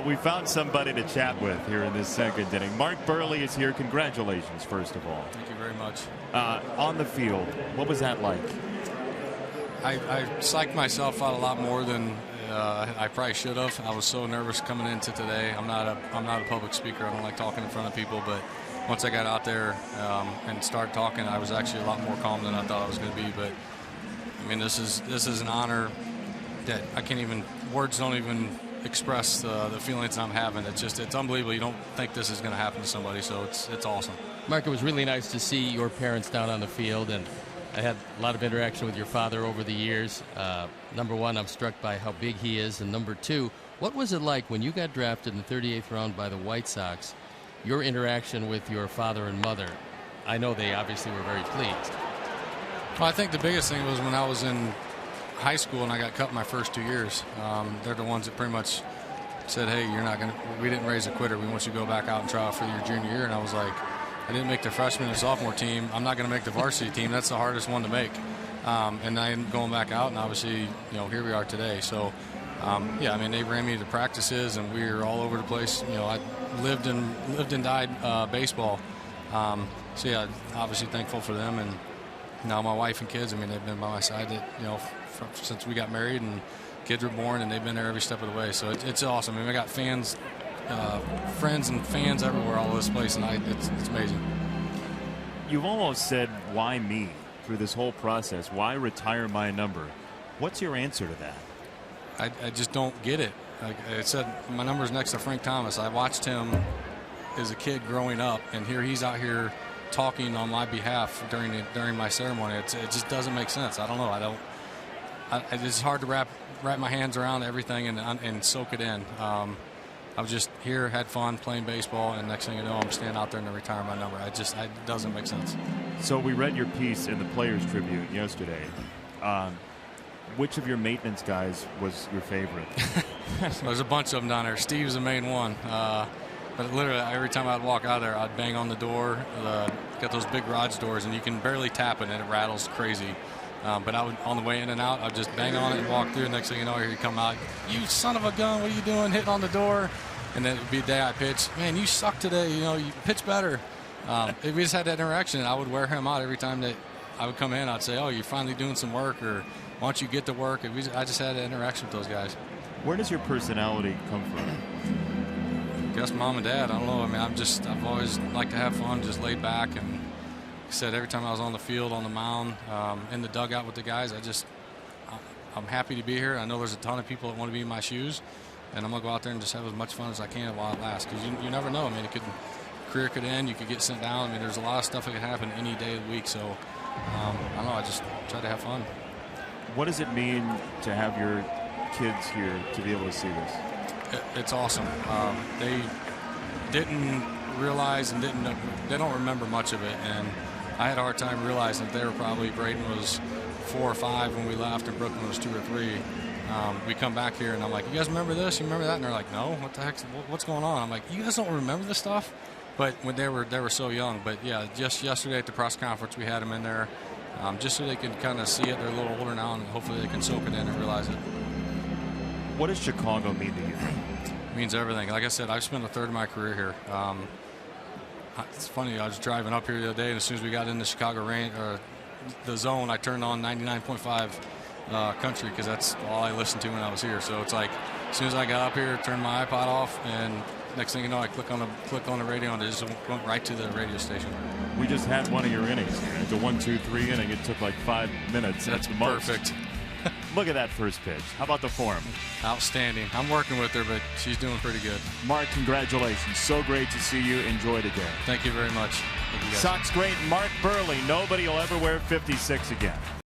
We found somebody to chat with here in this second inning. Mark Buehrle is here. Congratulations, first of all. Thank you very much. On the field, what was that like? I psyched myself out a lot more than I probably should have. I was so nervous coming into today. I'm not a public speaker. I don't like talking in front of people, but once I got out there and started talking, I was actually a lot more calm than I thought I was going to be. But I mean, this is an honor that I can't even, words don't even express the feelings I'm having. It's unbelievable. You don't think this is going to happen to somebody, so it's awesome. Mark, it was really nice to see your parents down on the field, and I had a lot of interaction with your father over the years. Number one, I'm struck by how big he is, and number two, what was it like when you got drafted in the 38th round by the White Sox, your interaction with your father and mother? I know they obviously were very pleased. Well, I think the biggest thing was when I was in high school and I got cut my first 2 years. They're the ones that pretty much said, hey, we didn't raise a quitter. We want you to go back out and try out for your junior year. And I was like, I didn't make the freshman and sophomore team. I'm not going to make the varsity team. That's the hardest one to make. And I'm going back out, and obviously, here we are today. So, yeah, I mean, they ran me to practices, and we were all over the place. I lived and died baseball. So, yeah, obviously thankful for them. And now my wife and kids, I mean, they've been by my side since we got married, and kids were born, and they've been there every step of the way. So it's awesome. I mean, I got fans, friends and fans everywhere all over this place, and it's amazing. You've almost said, why me, through this whole process? Why retire my number? What's your answer to that? I just don't get it. Like I said, my number's next to Frank Thomas. I watched him as a kid growing up, and he's out here talking on my behalf during my ceremony. It just doesn't make sense. I don't know. It's hard to wrap my hands around everything and soak it in. I was just here, had fun playing baseball, and next thing you know, I'm standing out there and retire my number. It doesn't make sense. So we read your piece in the Players Tribune yesterday. Which of your maintenance guys was your favorite? There's a bunch of them down there. Steve's the main one. But literally every time I'd walk out there, I'd bang on the door. Got those big garage doors, and you can barely tap it, and it rattles crazy. But I would, on the way in and out, I'd just bang on it and walk through. Next thing you know, here you come out. You son of a gun, what are you doing hitting on the door? And then it would be the day I pitch. Man, you suck today. You pitch better. We just had that interaction, and I would wear him out every time that I would come in. I'd say, oh, you're finally doing some work, or why don't you get to work? I just had that interaction with those guys. Where does your personality come from? I guess mom and dad. I don't know. I mean, I've always liked to have fun, just laid back. And like I said, every time I was on the field, on the mound, in the dugout with the guys, I'm happy to be here. I know there's a ton of people that want to be in my shoes, and I'm going to go out there and just have as much fun as I can while it lasts, because you never know. I mean, career could end. You could get sent down. I mean, there's a lot of stuff that can happen any day of the week. So, I don't know. I just try to have fun. What does it mean to have your kids here to be able to see this? It's awesome. They didn't realize and they don't remember much of it, and I had a hard time realizing that they were probably, Braden was 4 or 5 when we left, and Brooklyn was 2 or 3. We come back here, and I'm like, you guys remember this? You remember that? And they're like, no. What the heck? What's going on? I'm like, you guys don't remember this stuff? But when they were so young. But yeah, just yesterday at the press conference, we had them in there, just so they could kind of see it. They're a little older now, and hopefully they can soak it in and realize it. What does Chicago mean to you? It means everything. Like I said, I've spent a third of my career here. It's funny, I was driving up here the other day, and as soon as we got in the Chicago the zone, I turned on 99.5 country, because that's all I listened to when I was here. So it's like, as soon as I got up here, turned my iPod off, and next thing you know, I click on the radio, and it just went right to the radio station. We just had one of your innings. It's a 1-2-3 inning. It took like 5 minutes. That's perfect. Look at that first pitch. How about the form? Outstanding. I'm working with her, but she's doing pretty good. Mark, congratulations. So great to see you. Enjoy today. Thank you very much. Sox great Mark Buehrle. Nobody will ever wear 56 again.